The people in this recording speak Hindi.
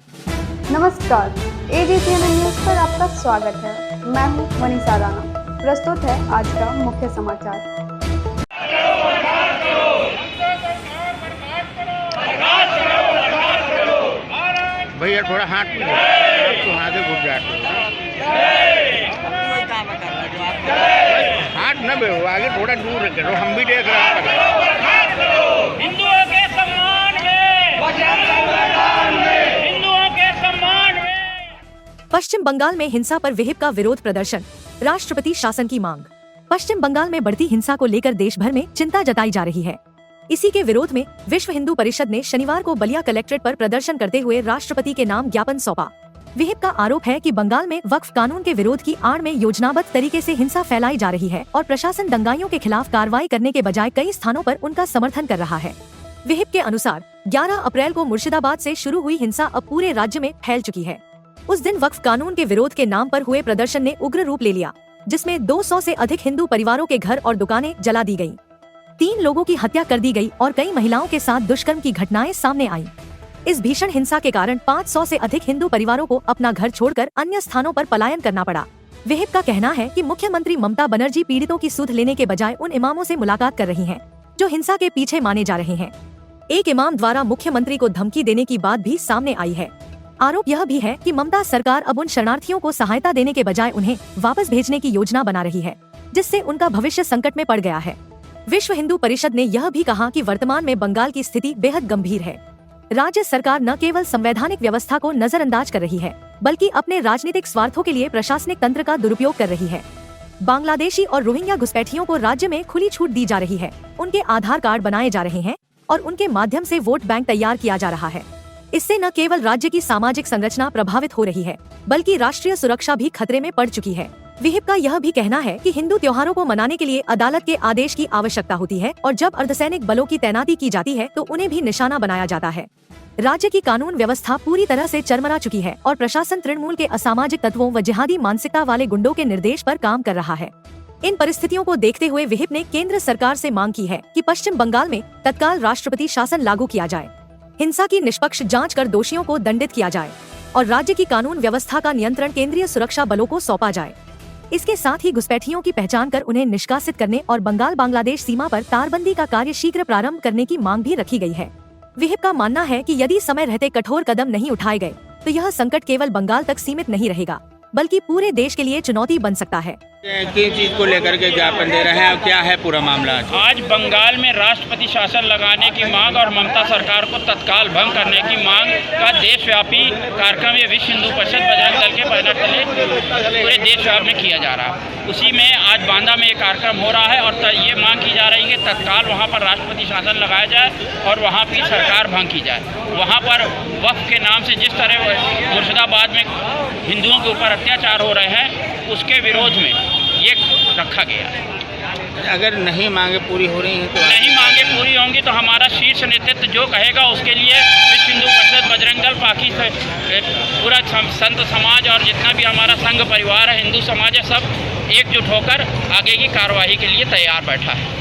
नमस्कार, AGCN न्यूज पर आपका स्वागत है। मैं हूं मनीषा राणा। प्रस्तुत है आज का मुख्य समाचार। भैया थोड़ा हाथ में आप तो आगे घुट जाते हो, हाथ न बेहो, आगे थोड़ा दूर रखो, हम भी देख रहे हैं। हिंदुओं के सम्मान में, हिंदुओं के सम्मान में। पश्चिम बंगाल में हिंसा पर विहिप का विरोध प्रदर्शन, राष्ट्रपति शासन की मांग। पश्चिम बंगाल में बढ़ती हिंसा को लेकर देश भर में चिंता जताई जा रही है। इसी के विरोध में विश्व हिंदू परिषद ने शनिवार को बलिया कलेक्ट्रेट पर प्रदर्शन करते हुए राष्ट्रपति के नाम ज्ञापन सौंपा। विहिप का आरोप है कि बंगाल में वक्फ कानून के विरोध की आड़ में योजनाबद्ध तरीके से हिंसा फैलाई जा रही है और प्रशासन दंगाइयों के खिलाफ कार्रवाई करने के बजाय कई स्थानों पर उनका समर्थन कर रहा है। विहिप के अनुसार 11 अप्रैल को मुर्शिदाबाद से शुरू हुई हिंसा अब पूरे राज्य में फैल चुकी है। उस दिन वक्फ कानून के विरोध के नाम पर हुए प्रदर्शन ने उग्र रूप ले लिया, जिसमें 200 से अधिक हिंदू परिवारों के घर और दुकानें जला दी गयी। 3 लोगों की हत्या कर दी गई और कई महिलाओं के साथ दुष्कर्म की घटनाएं सामने आईं। इस भीषण हिंसा के कारण 500 से अधिक हिंदू परिवारों को अपना घर छोड़कर अन्य स्थानों पर पलायन करना पड़ा। विहिप का कहना है कि मुख्यमंत्री ममता बनर्जी पीड़ितों की सुध लेने के बजाय उन इमामों से मुलाकात कर रही हैं, जो हिंसा के पीछे माने जा रहे हैं। एक इमाम द्वारा मुख्यमंत्री को धमकी देने की बात भी सामने आई है। आरोप यह भी है कि ममता सरकार अब उन शरणार्थियों को सहायता देने के बजाय उन्हें वापस भेजने की योजना बना रही है, जिससे उनका भविष्य संकट में पड़ गया है। विश्व हिंदू परिषद ने यह भी कहा कि वर्तमान में बंगाल की स्थिति बेहद गंभीर है। राज्य सरकार न केवल संवैधानिक व्यवस्था को नजरअंदाज कर रही है, बल्कि अपने राजनीतिक स्वार्थों के लिए प्रशासनिक तंत्र का दुरुपयोग कर रही है। बांग्लादेशी और रोहिंग्या घुसपैठियों को राज्य में खुली छूट दी जा रही है, उनके आधार कार्ड बनाए जा रहे हैं और उनके माध्यम से वोट बैंक तैयार किया जा रहा है। इससे न केवल राज्य की सामाजिक संरचना प्रभावित हो रही है, बल्कि राष्ट्रीय सुरक्षा भी खतरे में पड़ चुकी है। विहिप का यह भी कहना है कि हिंदू त्योहारों को मनाने के लिए अदालत के आदेश की आवश्यकता होती है और जब अर्धसैनिक बलों की तैनाती की जाती है तो उन्हें भी निशाना बनाया जाता है। राज्य की कानून व्यवस्था पूरी तरह से चरमरा चुकी है और प्रशासन तृणमूल के असामाजिक तत्वों व जिहादी मानसिकता वाले गुंडों के निर्देश पर काम कर रहा है। इन परिस्थितियों को देखते हुए विहिप ने केंद्र सरकार से मांग की है कि पश्चिम बंगाल में तत्काल राष्ट्रपति शासन लागू किया जाए, हिंसा की निष्पक्ष जांच कर दोषियों को दंडित किया जाए और राज्य की कानून व्यवस्था का नियंत्रण केंद्रीय सुरक्षा बलों को सौंपा जाए। इसके साथ ही घुसपैठियों की पहचान कर उन्हें निष्कासित करने और बंगाल बांग्लादेश सीमा पर तारबंदी का कार्य शीघ्र प्रारंभ करने की मांग भी रखी गई है। विहिप का मानना है कि यदि समय रहते कठोर कदम नहीं उठाए गए तो यह संकट केवल बंगाल तक सीमित नहीं रहेगा, बल्कि पूरे देश के लिए चुनौती बन सकता है। किस चीज को लेकर के ज्ञापन दे रहे हैं और क्या है पूरा मामला? आज बंगाल में राष्ट्रपति शासन लगाने की मांग और ममता सरकार को तत्काल भंग करने की मांग का देशव्यापी कार्यक्रम ये विश्व हिंदू परिषद बजरंग दल के बैनर तले पूरे देशव्यापी में किया जा रहा है। उसी में आज बांदा में ये कार्यक्रम हो रहा है और ये मांग की जा रही है कि तत्काल वहाँ पर राष्ट्रपति शासन लगाया जाए और वहाँ की सरकार भंग की जाए। वहाँ पर वक्फ के नाम से जिस तरह मुर्शिदाबाद में हिंदुओं के ऊपर अत्याचार हो रहे हैं, उसके विरोध में ये रखा गया है। अगर नहीं मांगे पूरी हो रही हैं तो नहीं मांगे पूरी होंगी तो हमारा शीर्ष नेतृत्व जो कहेगा उसके लिए विश्व हिंदू परिषद बजरंग दल बाकी पूरा संत समाज और जितना भी हमारा संघ परिवार है, हिंदू समाज है, सब एकजुट होकर आगे की कार्यवाही के लिए तैयार बैठा है।